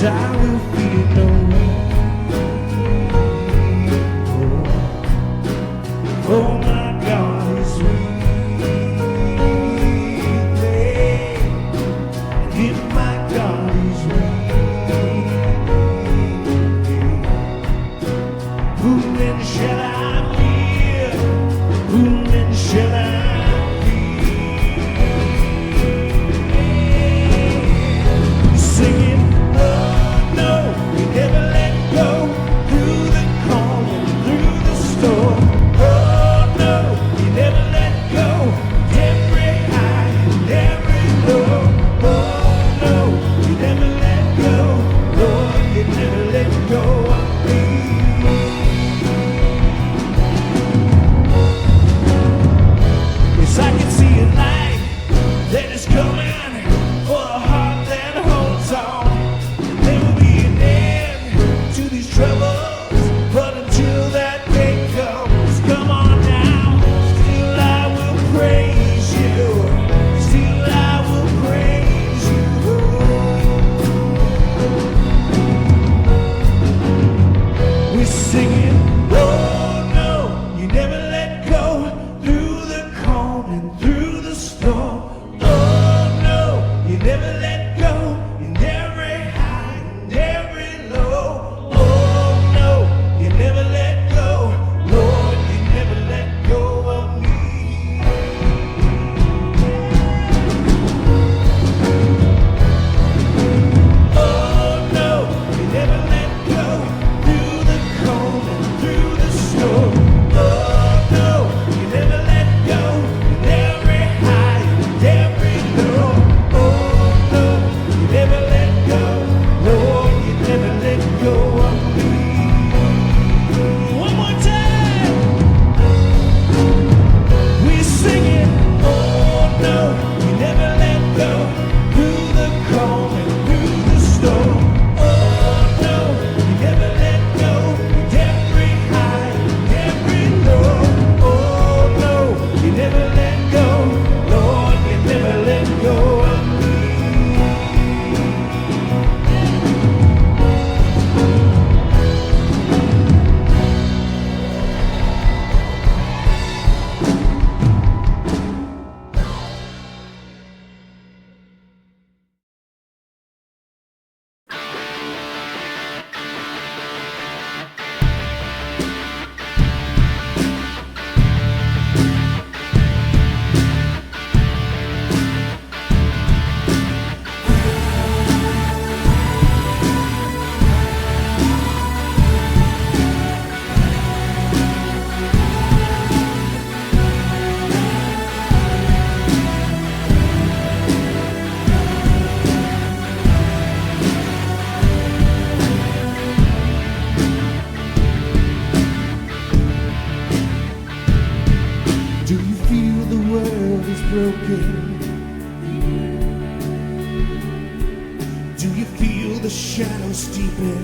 I will fear no evil. Oh, my God is with me, and if my God is with me, whom then shall I fear? Whom then shall I fear? Singing, oh no, you never let go, through the calm and through the storm. Oh no, you never let go, every high and every low. Oh no, you never let go, Lord, you never let go of me. Yes, I can see a light that is coming for a heart that holds on. There will be an end to these troubles, but until that day comes, come on now. Still I will praise you. Still I will praise you. We're singing, oh no, you never let go, through the calm and through the storm. Oh no, you never let go, in every high and every low. Oh no, you never let go, Lord, you never let go of me. Oh no, you never let go, through the cold and through the storm. Oh no, you never let go, in every high and every low. Oh no, you never let go, Lord, you never let go of me. One more time. We're singing, oh no, you never let go, through the calm and through the storm. Oh no, you never let go, in every high and every low. Oh no, you never let go, Lord, you never let go of me. Do you feel the world is broken? Do you feel the shadows deepen?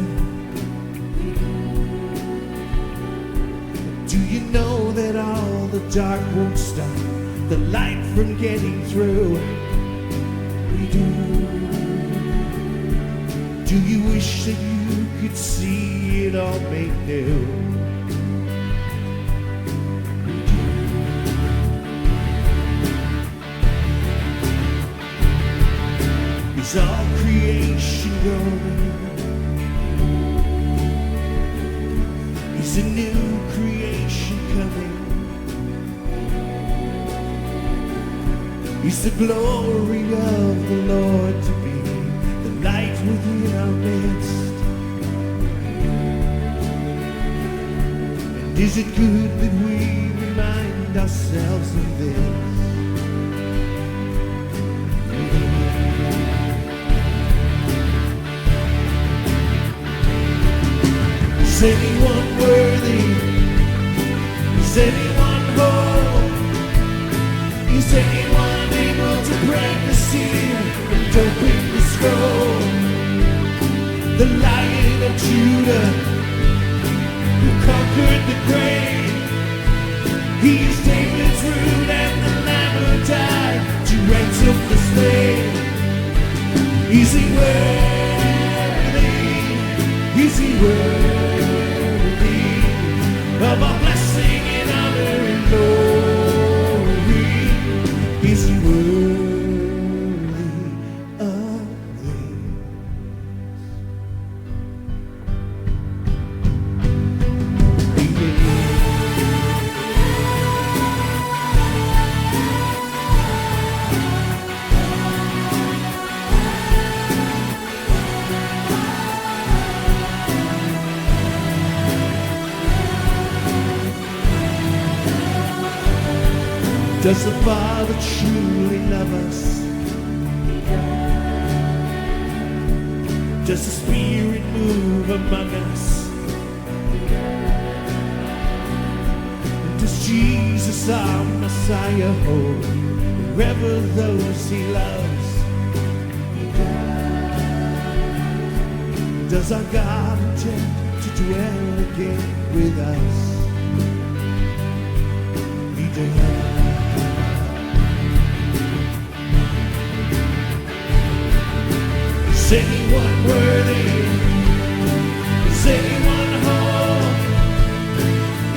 Do you know that all the dark won't stop the light from getting through? We do. Do you wish that you could see it all made new? Is all creation growing? Is a new creation coming? Is the glory of the Lord to be the light within our midst? And is it good that we remind ourselves of this? Is anyone worthy? Is anyone whole? Is anyone able to break the seal and open the scroll? The Lion of Judah, who conquered the grave, he is David's root and the Lamb who died to ransom the slave. Is he worthy? Is he worthy of our blessing and honor and glory? Is he worthy of these? Does the Father truly love us? Does the Spirit move among us? Does Jesus our Messiah hold wherever those he loves? Does our God intend to dwell again with us? He does. Is anyone worthy? Is anyone whole?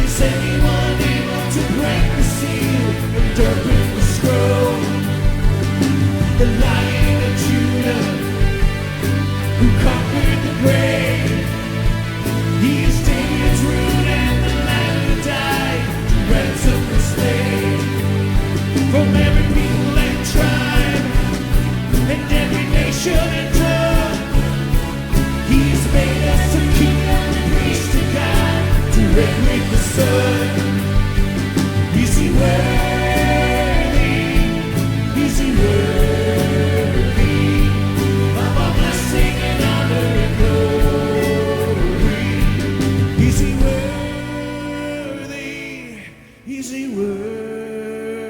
Is anyone able to break the seal and open the scroll? The Lion of Judah, who conquered the grave, he is David's root and the Lamb who died to ransom the slave from every people and tribe and every nation and tongue. He's made us a kingdom and priest to God to reign with the Son. Is he worthy? Is he worthy of our blessing and honor and glory? Is he worthy? Is he worthy?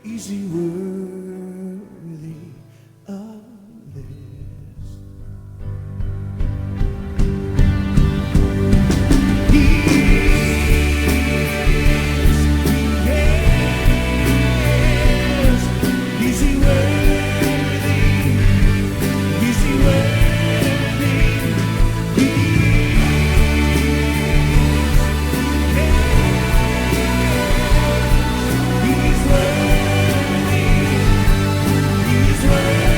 Is he worthy of this? Is he worthy? Is he worthy? He's worthy. He's worthy.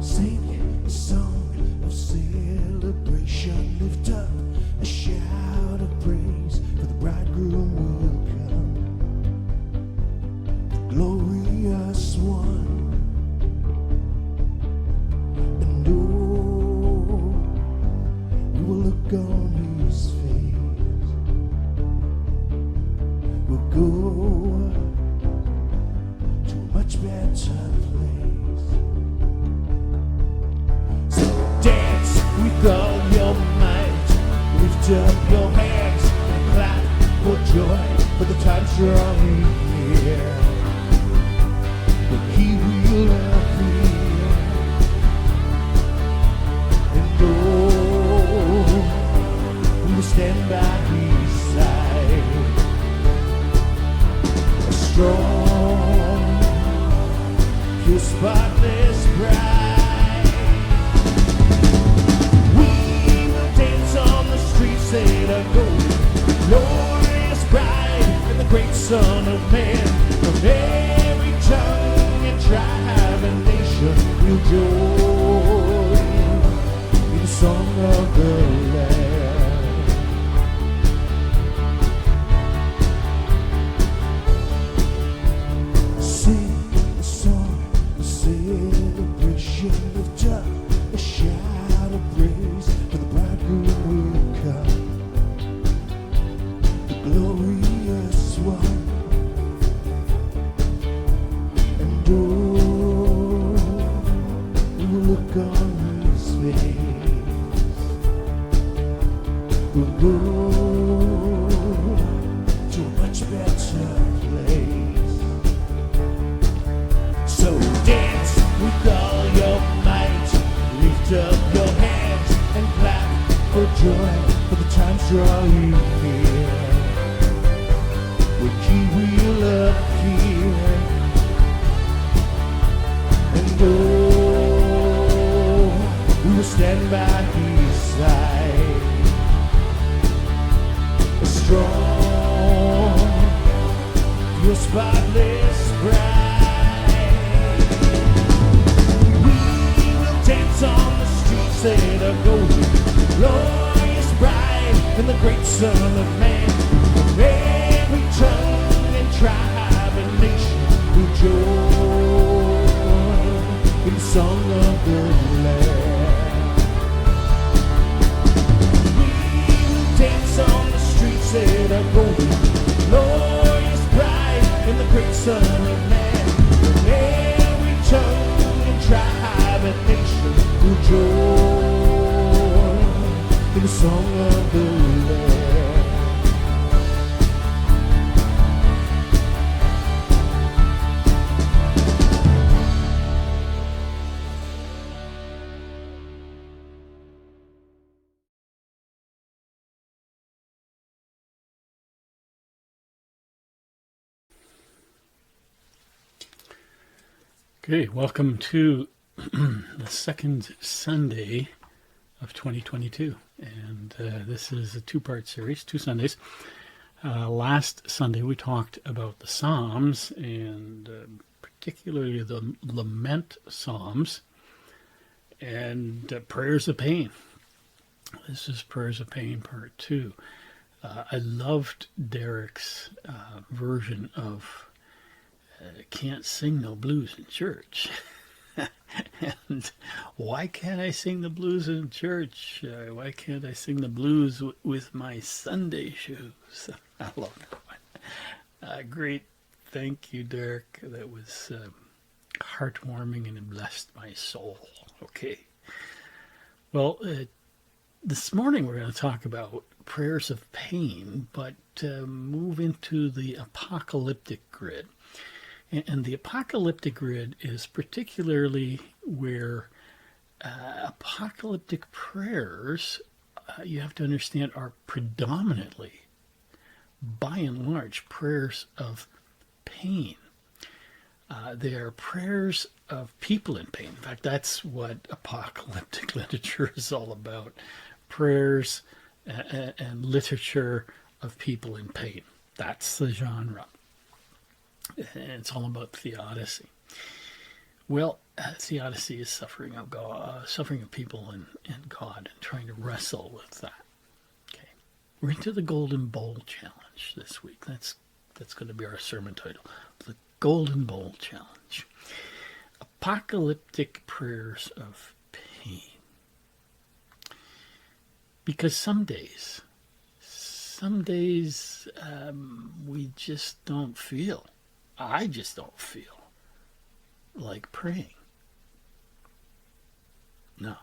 Sing a song of celebration, lift up a shout of praise, for the bridegroom will come, the glorious one. And oh, we will look on his face, we'll go to a much better place. So dance with all your might, lift up your hands and clap for joy, for the time's drawing near, when he will appear. And oh, we will stand by his side, a strong, pure, spotless bride. We will dance on the streets that are golden, glorious bride, and the great Son of Man. From every tongue and tribe and nation will join in the song of the Lamb. Sing a song of celebration, lift up a shout of praise, for the bridegroom will come, the glorious one. And oh, we will look on his face, we'll go for joy, for the times drawing near, when He will appear. And oh, we will stand by His side, strong, your spotless bride. We will dance on the streets that are golden, glorious bride, and the great Son of Man. From every tongue and tribe and nation will join in song of the Lamb. We will dance on the streets that are golden, glorious bride, and the great Son of Man. From every tongue and tribe and nation will join in the song of the Lamb. Okay, welcome to the second Sunday of 2022, and this is a two-part series, 2 Sundays. Last Sunday we talked about the Psalms, and particularly the Lament Psalms, and Prayers of Pain. This is Prayers of Pain Part 2. I loved Derek's version of Can't Sing No Blues in Church. And why can't I sing the blues in church? Why can't I sing the blues with my Sunday shoes? I love that one. Great. Thank you, Derek. That was heartwarming and it blessed my soul. Okay. Well, this morning we're going to talk about prayers of pain, but move into the apocalyptic grid. And the apocalyptic grid is particularly where apocalyptic prayers, you have to understand, are predominantly, by and large, prayers of pain. They are prayers of people in pain. In fact, that's what apocalyptic literature is all about. Prayers and literature of people in pain. That's the genre. And it's all about theodicy. Well, theodicy is suffering of God, suffering of people and God, and trying to wrestle with that. Okay, we're into the Golden Bowl Challenge this week. That's going to be our sermon title, the Golden Bowl Challenge. Apocalyptic prayers of pain. Because some days we just don't feel. I just don't feel like praying. No.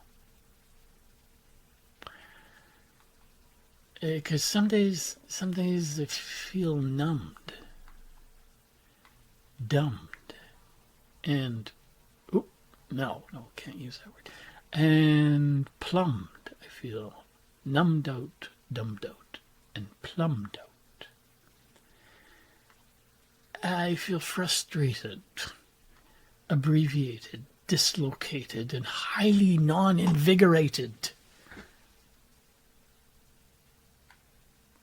Because some days I feel numbed, dumbed, and, can't use that word, and plumbed. I feel numbed out, dumbed out, and plumbed out. I feel frustrated, abbreviated, dislocated, and highly non-invigorated.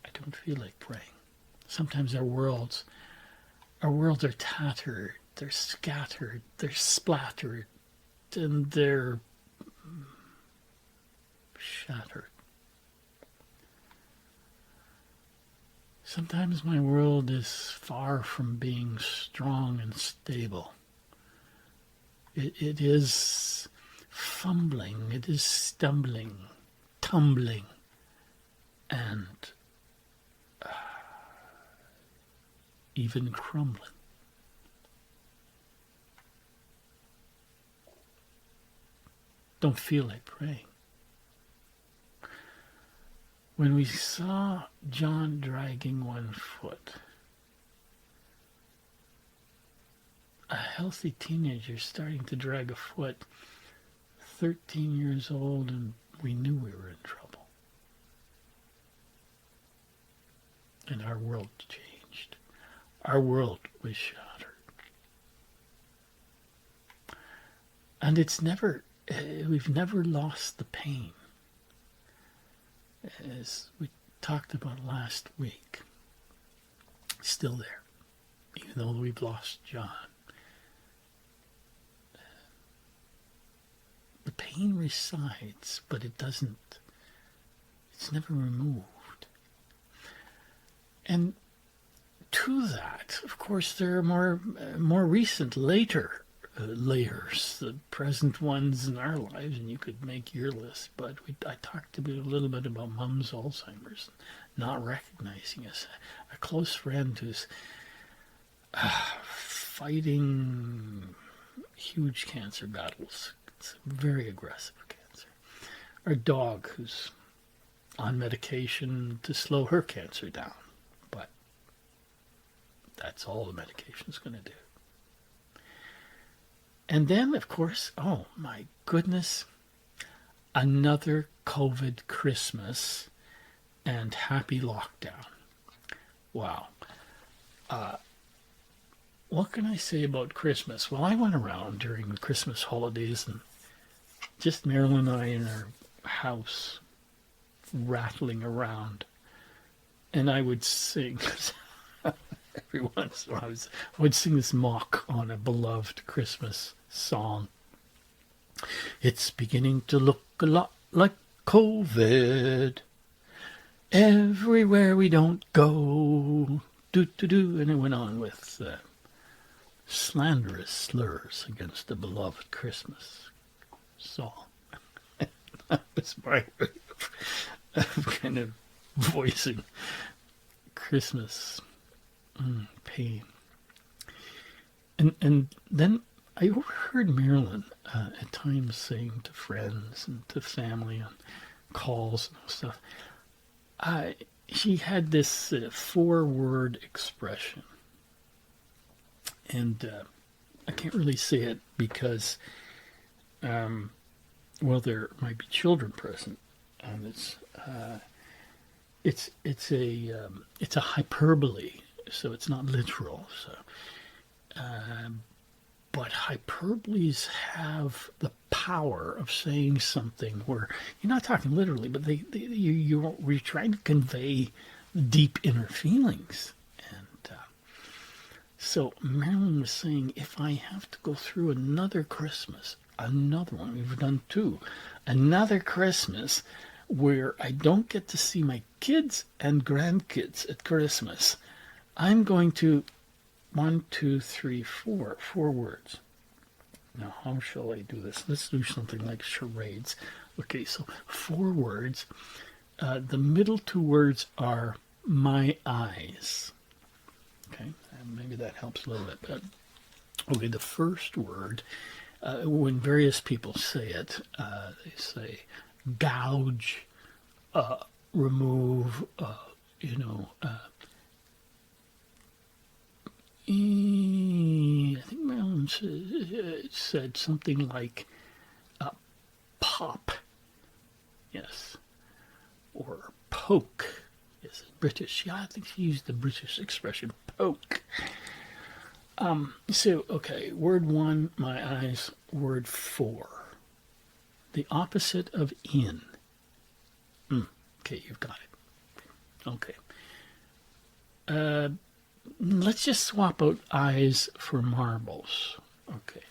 I don't feel like praying. Sometimes our worlds are tattered, they're scattered, they're splattered, and they're shattered. Sometimes my world is far from being strong and stable. It is fumbling, it is stumbling, tumbling, and even crumbling. Don't feel like praying. When we saw John dragging one foot, a healthy teenager starting to drag a foot, 13 years old, and we knew we were in trouble. and our world changed. Our world was shattered. And we've never lost the pain. As we talked about last week, still there, even though we've lost John. The pain resides, but it's never removed. And to that, of course, there are more recent, later layers, the present ones in our lives, and you could make your list, but I talked a little bit about Mum's Alzheimer's, not recognizing us. A close friend who's fighting huge cancer battles. It's a very aggressive cancer. Our dog who's on medication to slow her cancer down, but that's all the medication's going to do. And then, of course, oh my goodness, another COVID Christmas and happy lockdown. Wow. What can I say about Christmas? Well, I went around during the Christmas holidays and just Marilyn and I in our house rattling around. And I would sing, every once in a while, I would sing this mock on a beloved Christmas song. It's beginning to look a lot like COVID. Everywhere we don't go. Do. And it went on with slanderous slurs against the beloved Christmas song. That was my way of kind of voicing Christmas pain. And then I overheard Marilyn at times saying to friends and to family on calls and stuff, she had this 4-word expression. And I can't really say it because, well, there might be children present, and it's a hyperbole, so it's not literal. So, but hyperboles have the power of saying something where you're not talking literally, but you're trying to convey deep inner feelings. So Marilyn was saying, if I have to go through another Christmas, another one, we've done 2, another Christmas where I don't get to see my kids and grandkids at Christmas, I'm going to 1, 2, 3, 4 words. Now, how shall I do this? Let's do something like charades. Okay, so 4 words. The middle 2 words are my eyes. Okay, and maybe that helps a little bit. But okay, the first word, when various people say it, they say gouge, remove, I think Marilyn said something like pop, yes, or poke. Yes, British. Yeah, I think she used the British expression poke. So, okay, word 1, my eyes. Word 4, the opposite of in. Okay, you've got it. Okay. Let's just swap out eyes for marbles. Okay.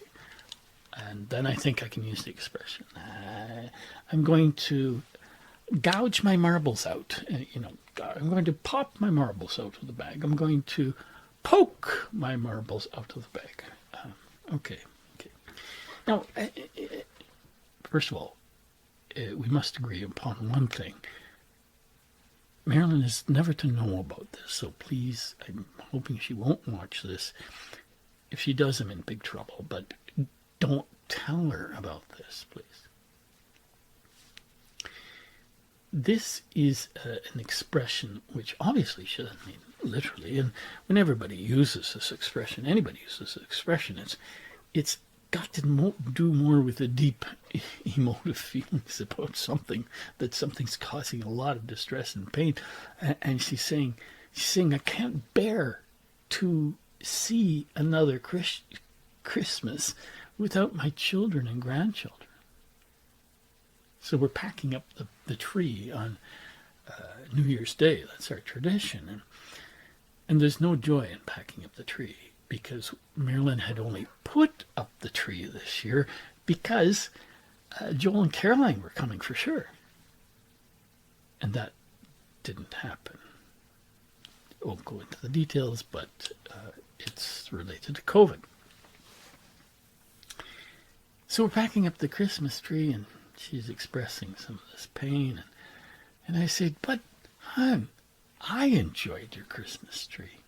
And then I think I can use the expression. I'm going to gouge my marbles out. I'm going to pop my marbles out of the bag. I'm going to poke my marbles out of the bag. Okay. Now, first of all, we must agree upon one thing. Marilyn is never to know about this, so please, I'm hoping she won't watch this. If she does, I'm in big trouble, but don't tell her about this, please. This is an expression which obviously she doesn't mean literally, and when everybody uses this expression, anybody uses this expression, it's got to do more with the deep emotive feelings about something, that something's causing a lot of distress and pain. And she's saying, saying, I can't bear to see another Christmas without my children and grandchildren. So we're packing up the tree on New Year's Day. That's our tradition. And there's no joy in packing up the tree because Marilyn had only put up the tree this year because Joel and Caroline were coming for sure. And that didn't happen. I won't go into the details, but it's related to COVID. So we're packing up the Christmas tree, and she's expressing some of this pain. And I said, but, hon, I enjoyed your Christmas tree.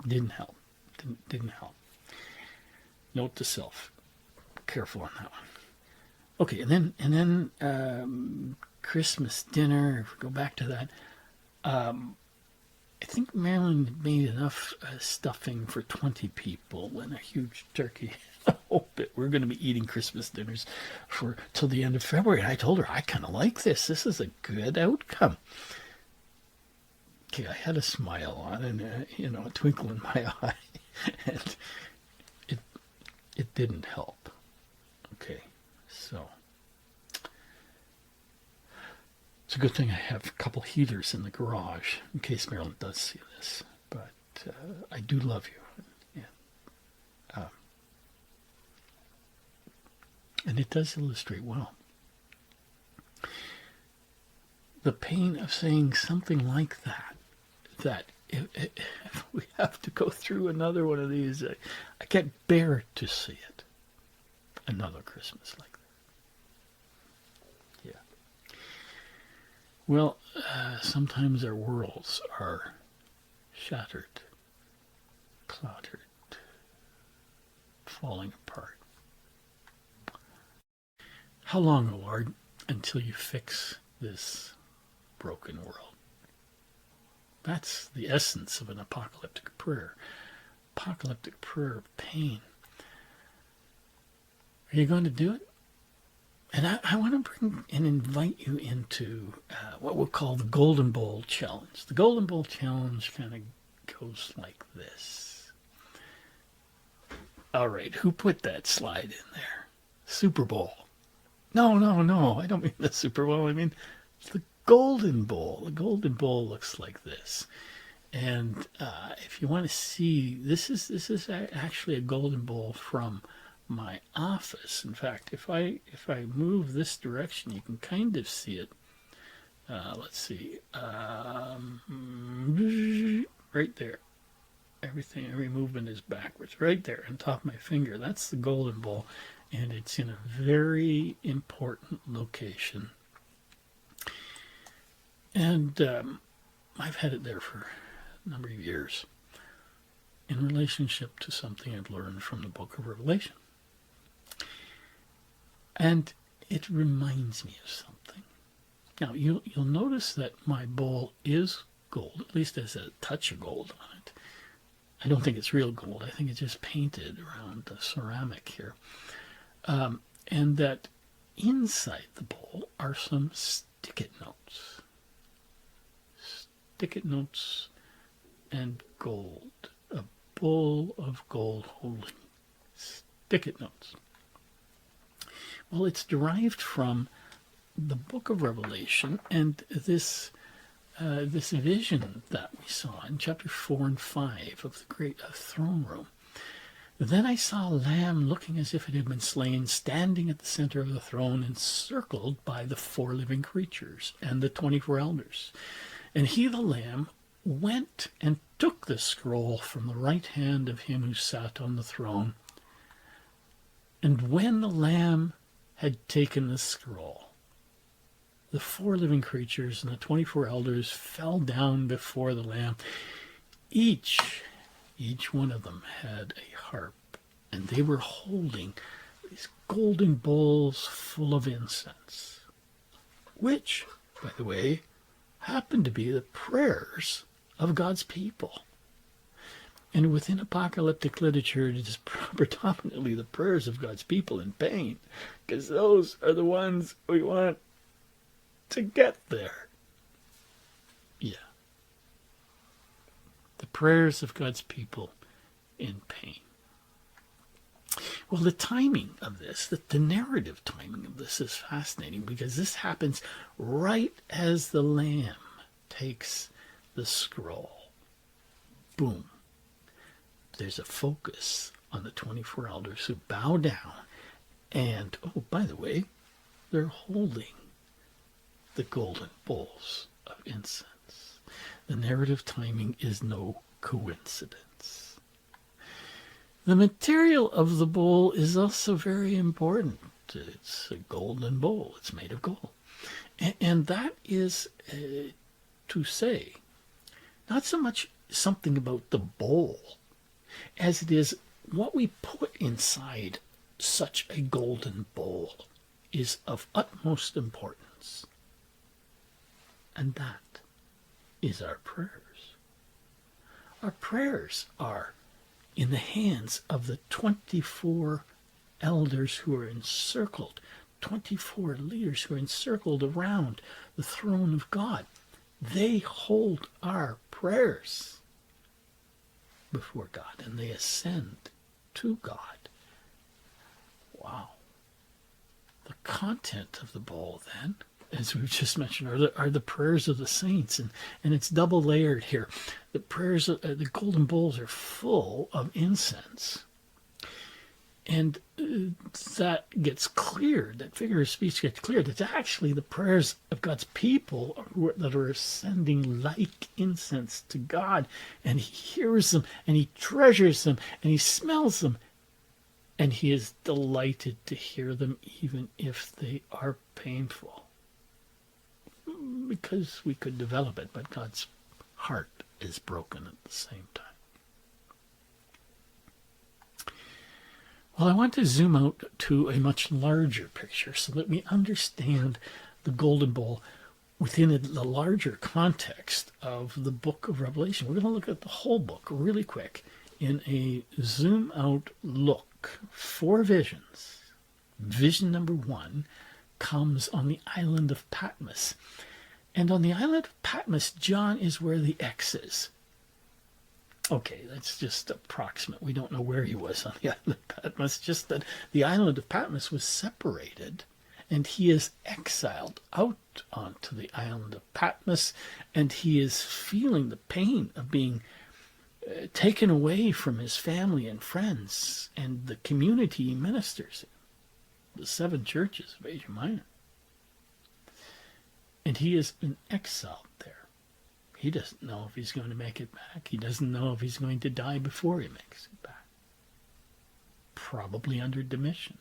Didn't help. Didn't help. Note to self. Careful on that one. Okay, and then Christmas dinner, if we go back to that, I think Marilyn made enough stuffing for 20 people and a huge turkey. I hope that we're going to be eating Christmas dinners till the end of February. And I told her, I kind of like this. This is a good outcome. Okay, I had a smile on and a twinkle in my eye, and it didn't help. Okay, so it's a good thing I have a couple heaters in the garage in case Marilyn does see this. But I do love you, and it does illustrate well the pain of saying something like that. That if we have to go through another one of these, I can't bear to see it. Another Christmas like that. Yeah. Well, sometimes our worlds are shattered, clottered, falling apart. How long, O Lord, until you fix this broken world? That's the essence of an apocalyptic prayer. Apocalyptic prayer of pain. Are you going to do it? And I want to bring and invite you into what we'll call the Golden Bowl Challenge. The Golden Bowl Challenge kind of goes like this. All right, who put that slide in there? Super Bowl. No, I don't mean the Super Bowl. I mean the Golden Bowl. The Golden Bowl looks like this. And if you want to see, this is actually a Golden Bowl from my office. In fact, if I move this direction, you can kind of see it. Let's see, right there. Every movement is backwards. Right there on top of my finger. That's the Golden Bowl, and it's in a very important location. And I've had it there for a number of years in relationship to something I've learned from the book of Revelation. And it reminds me of something. Now, you'll notice that my bowl is gold, at least there's a touch of gold on it. I don't think it's real gold. I think it's just painted around the ceramic here. And that inside the bowl are some stick-it notes. Stick-it notes and gold. A bowl of gold holding stick-it notes. Well, it's derived from the book of Revelation and this vision that we saw in chapter 4 and 5 of the great throne room. Then I saw a lamb looking as if it had been slain, standing at the center of the throne, encircled by the 4 living creatures and the 24 elders. And he, the lamb, went and took the scroll from the right hand of him who sat on the throne. And when the lamb had taken the scroll, the 4 living creatures and the 24 elders fell down before the lamb. Each one of them had a harp, and they were holding these golden bowls full of incense, which, by the way, happened to be the prayers of God's people. And within apocalyptic literature, it is predominantly the prayers of God's people in pain, because those are the ones we want to get there. Yeah. The prayers of God's people in pain. Well, the timing of this, the narrative timing of this is fascinating because this happens right as the Lamb takes the scroll. Boom. There's a focus on the 24 elders who bow down and, oh, by the way, they're holding the golden bowls of incense. The narrative timing is no coincidence. The material of the bowl is also very important. It's a golden bowl. It's made of gold. And that is to say, not so much something about the bowl as it is what we put inside such a golden bowl is of utmost importance. And that is our prayers. Our prayers are in the hands of the 24 elders who are encircled, 24 leaders who are encircled around the throne of God. They hold our prayers before God, and they ascend to God. Wow. The content of the bowl, then, as we've just mentioned, are the prayers of the saints, and it's double layered here. The prayers of the golden bowls are full of incense, and that gets cleared. That figure of speech gets cleared. It's actually the prayers of God's people that are ascending like incense to God, and He hears them, and He treasures them, and He smells them, and He is delighted to hear them, even if they are painful. Because we could develop it, but God's heart is broken at the same time. Well, I want to zoom out to a much larger picture so that we understand the golden bowl within the larger context of the book of Revelation. We're going to look at the whole book really quick in a zoom out look. 4 visions. Vision number 1 comes on the island of Patmos. And on the island of Patmos, John is where the X is. Okay, that's just approximate. We don't know where he was on the island of Patmos, just that the island of Patmos was separated, and he is exiled out onto the island of Patmos, and he is feeling the pain of being taken away from his family and friends and the community he ministers in, the 7 churches of Asia Minor. And he is in exile there. He doesn't know if he's going to make it back. He doesn't know if he's going to die before he makes it back. Probably under Domitian.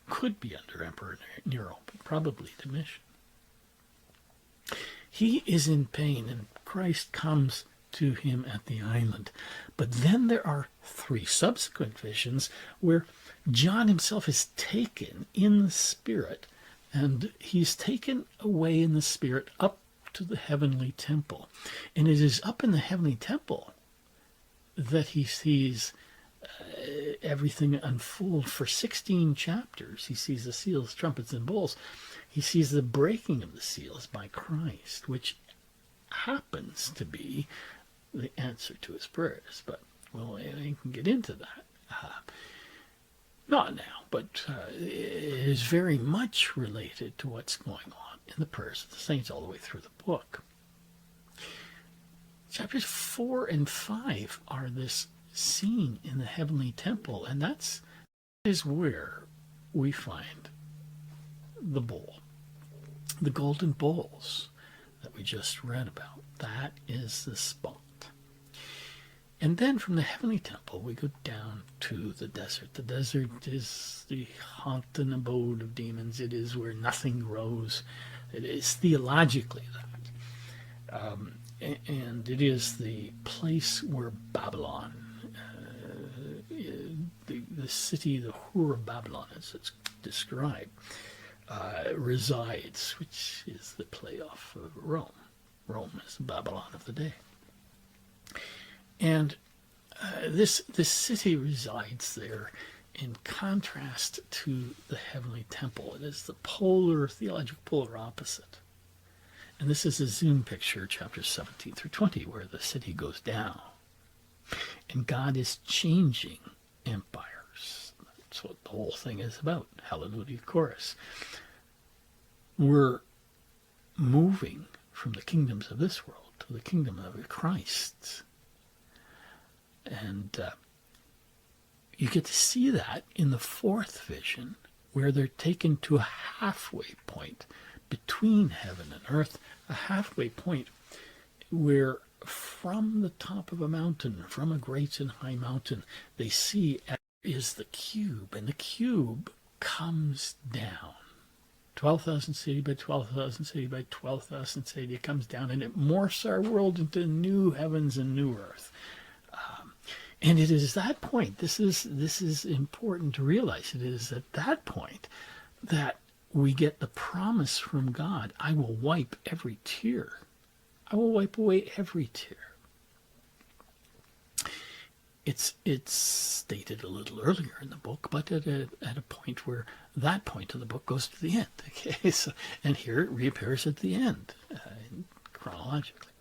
Could be under Emperor Nero, but probably Domitian. He is in pain, and Christ comes to him at the island. But then there are 3 subsequent visions where John himself is taken in the Spirit, and he's taken away in the Spirit up to the heavenly temple. And it is up in the heavenly temple that he sees everything unfold for 16 chapters. He sees the seals, trumpets, and bowls. He sees the breaking of the seals by Christ, which happens to be the answer to his prayers. But, well, I can get into that. Not now, but it is very much related to what's going on in the prayers of the saints all the way through the book. Chapters 4 and 5 are this scene in the heavenly temple, and that is where we find the bowl, the golden bowls that we just read about. That is the spot. And then from the heavenly temple, we go down to the desert. The desert is the haunt and abode of demons. It is where nothing grows. It is theologically that. And it is the place where Babylon, the city, the Whore of Babylon, as it's described, resides, which is the playoff of Rome. Rome is the Babylon of the day. And this city resides there in contrast to the heavenly temple. It is the theological polar opposite. And this is a zoom picture, chapters 17 through 20, where the city goes down. And God is changing empires. That's what the whole thing is about. Hallelujah chorus. We're moving from the kingdoms of this world to the kingdom of Christ. And you get to see that in the fourth vision, where they're taken to a halfway point between heaven and earth, a halfway point where from the top of a mountain, from a great and high mountain, they see is the cube, and the cube comes down. 12,000 city by 12,000 city by 12,000 city. It comes down and it morphs our world into new heavens and new earth. And it is that point, this is important to realize, it is at that point that we get the promise from God, I will wipe every tear. I will wipe away every tear. It's stated a little earlier in the book, but at a point where that point of the book goes to the end. Okay, so, and here it reappears at the end, chronologically.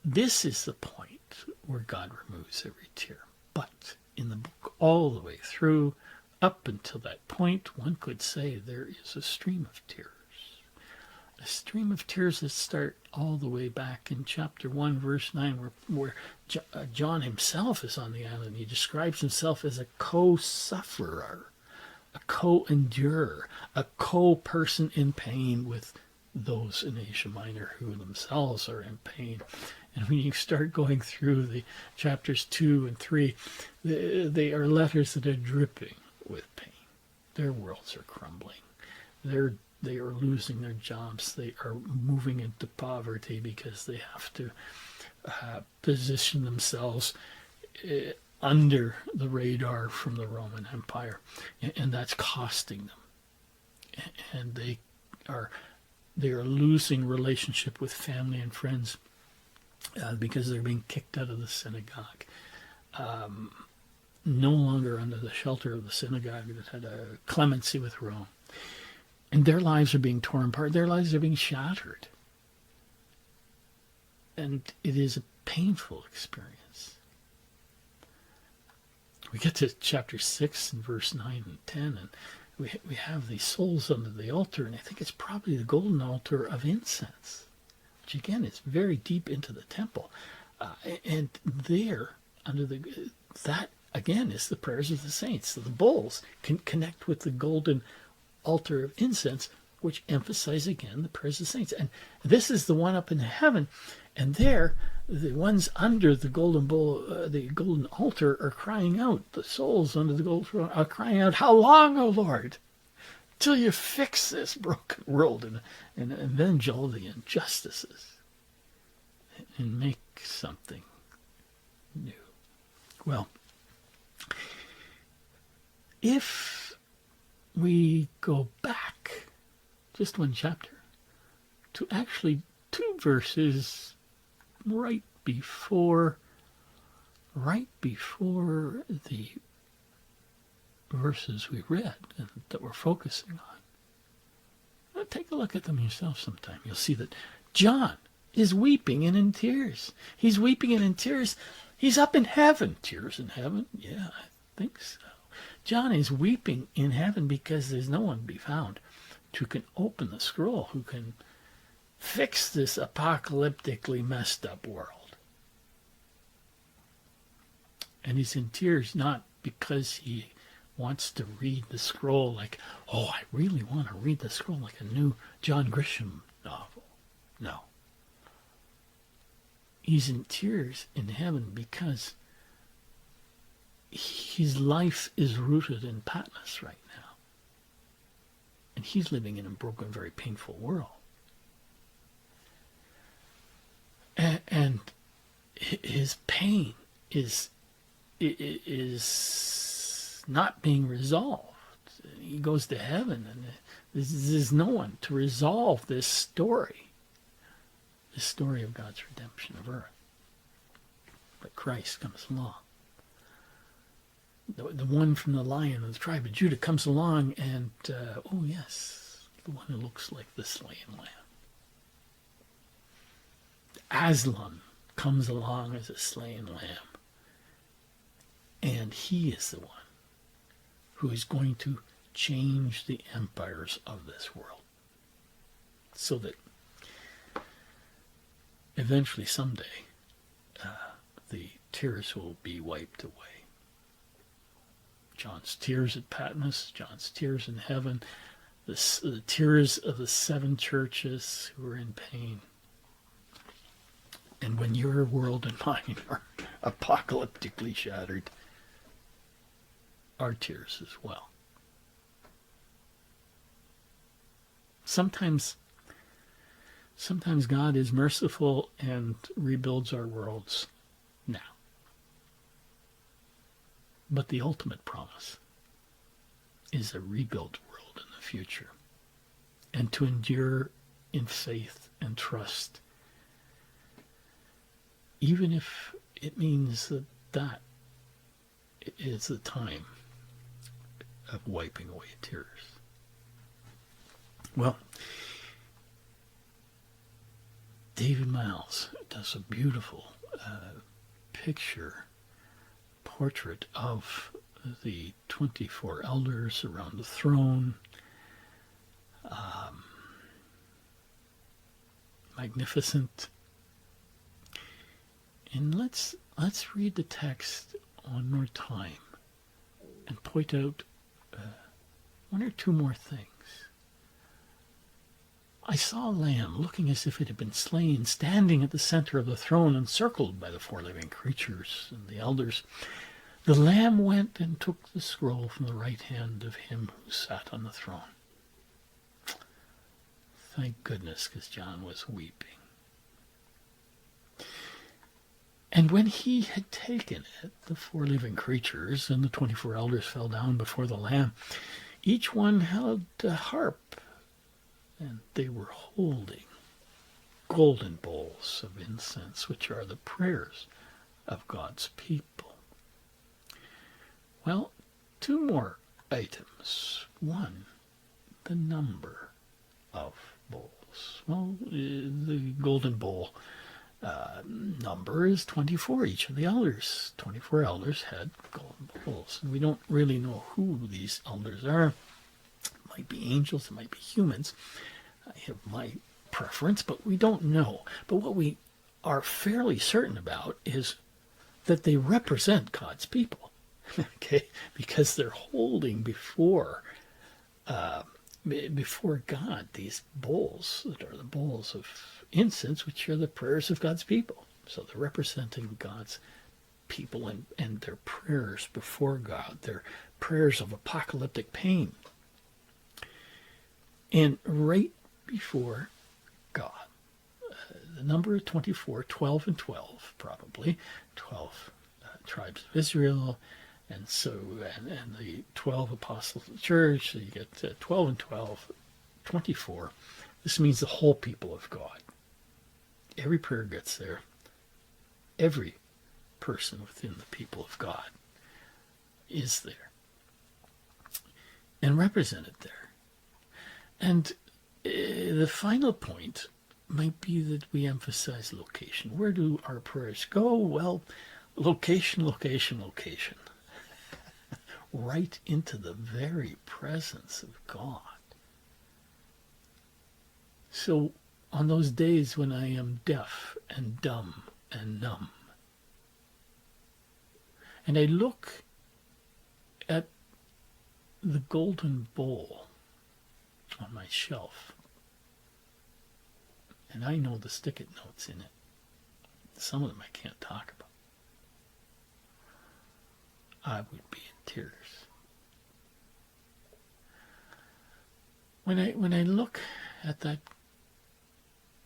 This is the point where God removes every tear. But in the book all the way through, up until that point, one could say there is a stream of tears. A stream of tears that start all the way back in chapter 1, verse 9, where John himself is on the island. He describes himself as a co-sufferer, a co-endurer, a co-person in pain with those in Asia Minor who themselves are in pain. And when you start going through the chapters 2 and 3, they are letters that are dripping with pain. Their worlds are crumbling. They are losing their jobs. They are moving into poverty because they have to position themselves under the radar from the Roman Empire, and that's costing them. And they are losing relationship with family and friends because they're being kicked out of the synagogue. No longer under the shelter of the synagogue that had a clemency with Rome. And their lives are being torn apart. Their lives are being shattered. And it is a painful experience. We get to chapter 6 and verse 9 and 10, and we have these souls under the altar, and I think it's probably the golden altar of incense, which again is very deep into the temple. And there, under that again is the prayers of the saints. So the bowls can connect with the golden altar of incense, which emphasize again the prayers of the saints. And this is the one up in heaven, and there the ones under the golden bowl, the golden altar, are crying out. The souls under the golden throne are crying out, "How long, O Lord, till you fix this broken world and avenge all the injustices and make something new?" Well, if we go back just one chapter to actually 2 verses right before the verses we read and that we're focusing on. Now take a look at them yourself sometime. You'll see that John is weeping and in tears. He's weeping and in tears. He's up in heaven. Tears in heaven? Yeah, I think so. John is weeping in heaven because there's no one to be found who can open the scroll, who can fix this apocalyptically messed up world. And he's in tears not because he wants to read the scroll like, oh, I really want to read the scroll like a new John Grisham novel. No. He's in tears in heaven because his life is rooted in Patmos right now. And he's living in a broken, very painful world. And his pain is not being resolved. He goes to heaven, and there's no one to resolve this story of God's redemption of earth. But Christ comes along. The one from the Lion of the tribe of Judah comes along, and oh yes, the one who looks like the slain lamb. Aslan comes along as a slain lamb. And he is the one who is going to change the empires of this world. So that eventually, someday, the tears will be wiped away. John's tears at Patmos, John's tears in heaven, the tears of the 7 churches who are in pain. And when your world and mine are apocalyptically shattered, our tears as well. Sometimes God is merciful and rebuilds our worlds now. But the ultimate promise is a rebuilt world in the future, and to endure in faith and trust, even if it means that is the time of wiping away tears. Well, David Miles does a beautiful portrait of the 24 elders around the throne. Magnificent. And let's read the text one more time and point out one or two more things. I saw a lamb looking as if it had been slain, standing at the center of the throne, encircled by the 4 living creatures and the elders. The lamb went and took the scroll from the right hand of him who sat on the throne. Thank goodness, because John was weeping. And when he had taken it, the 4 living creatures and the 24 elders fell down before the Lamb. Each one held a harp, and they were holding golden bowls of incense, which are the prayers of God's people. Well, 2 more items. 1, the number of bowls. Well, the golden bowl number is 24. Each of the elders, 24 elders, had golden bowls. And we don't really know who these elders are. It might be angels, it might be humans. I have my preference, but we don't know. But what we are fairly certain about is that they represent God's people. Okay, because they're holding before God these bowls that are the bowls of incense, which are the prayers of God's people. So they're representing God's people and their prayers before God, their prayers of apocalyptic pain. And right before God, the number of 24, 12 and 12 probably, 12 tribes of Israel, and the 12 apostles of the church, so you get 12 and 12, 24. This means the whole people of God. Every prayer gets there. Every person within the people of God is there and represented there. And the final point might be that we emphasize location. Where do our prayers go? Well, location, location, location. Right into the very presence of God. So on those days when I am deaf and dumb and numb, and I look at the golden bowl on my shelf, and I know the stick-it notes in it. Some of them I can't talk about. I would be in tears. When I look at that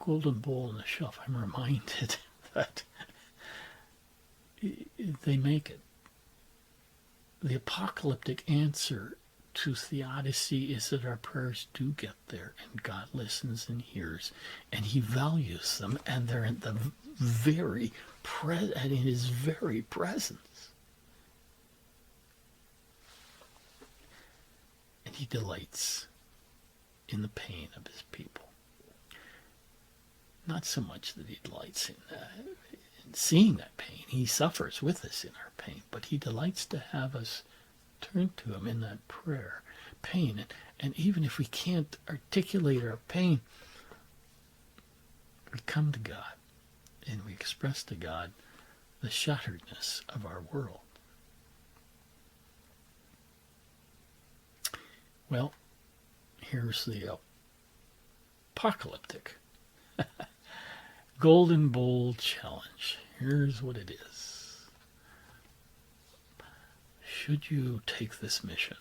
golden bowl on the shelf, I'm reminded that they make it. The apocalyptic answer to theodicy is that our prayers do get there, and God listens and hears, and He values them, and they're in the very in His very presence. And He delights in the pain of His people. Not so much that he delights in seeing that pain. He suffers with us in our pain, but he delights to have us turn to him in that prayer. Pain. And even if we can't articulate our pain, we come to God and we express to God the shatteredness of our world. Well, here's the Apocalyptic Golden Bowl Challenge. Here's what it is. Should you take this mission?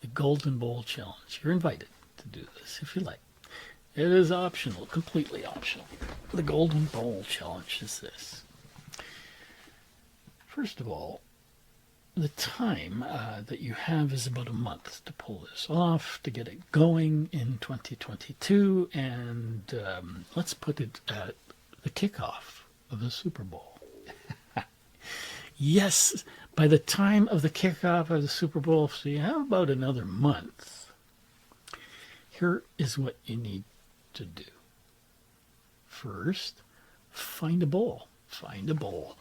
The Golden Bowl Challenge. You're invited to do this if you like. It is optional, completely optional. The Golden Bowl Challenge is this. First of all, the time that you have is about a month to pull this off, to get it going in 2022, and let's put it at the kickoff of the Super Bowl. Yes, by the time of the kickoff of the Super Bowl, so you have about another month. Here is what you need to do. First, find a bowl. Find a bowl.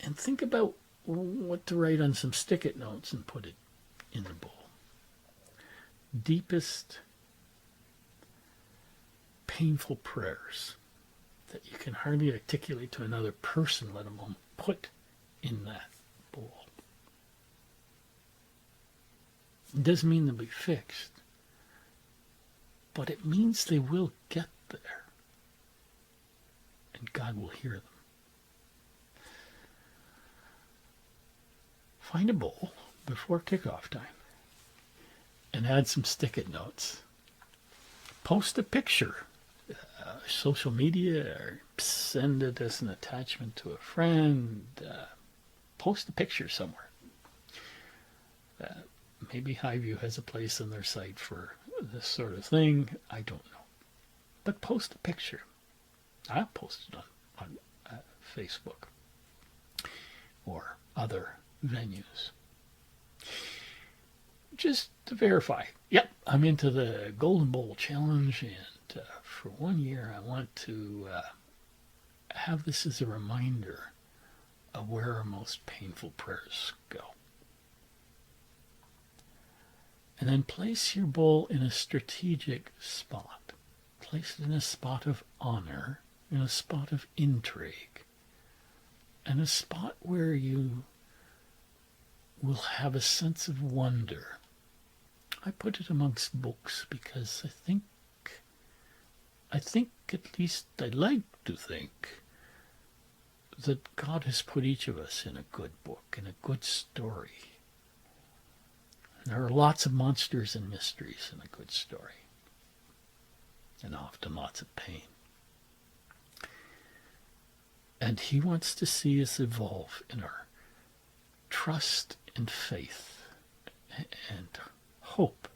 And think about what to write on some stick-it notes and put it in the bowl. Deepest, painful prayers that you can hardly articulate to another person, let alone put in that bowl. It doesn't mean they'll be fixed, but it means they will get there, and God will hear them. Find a bowl before kickoff time and add some stick-it notes. Post a picture, social media, or send it as an attachment to a friend. Post a picture somewhere. Maybe Highview has a place on their site for this sort of thing. I don't know. But post a picture. I'll post it on Facebook or other venues. Just to verify. Yep, I'm into the Golden Bowl Challenge, and for 1 year I want to have this as a reminder of where our most painful prayers go. And then place your bowl in a strategic spot. Place it in a spot of honor, in a spot of intrigue, and a spot where you will have a sense of wonder. I put it amongst books because I think at least I like to think that God has put each of us in a good book, in a good story. There are lots of monsters and mysteries in a good story, and often lots of pain. And he wants to see us evolve in our trust and faith and hope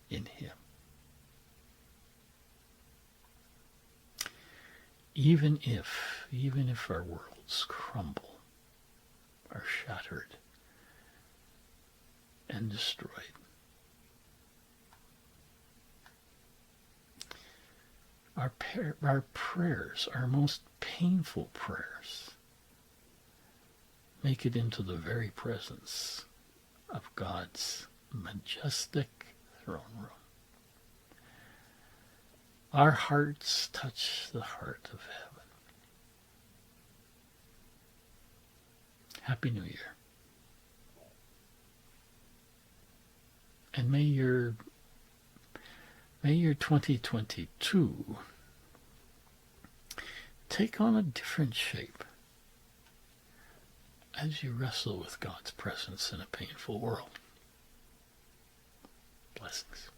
in him. Even if our worlds crumble, are shattered and destroyed. Our prayers, our most painful prayers, make it into the very presence of God's majestic throne room. Our hearts touch the heart of heaven. Happy New Year. And may your 2022 take on a different shape as you wrestle with God's presence in a painful world. Blessings.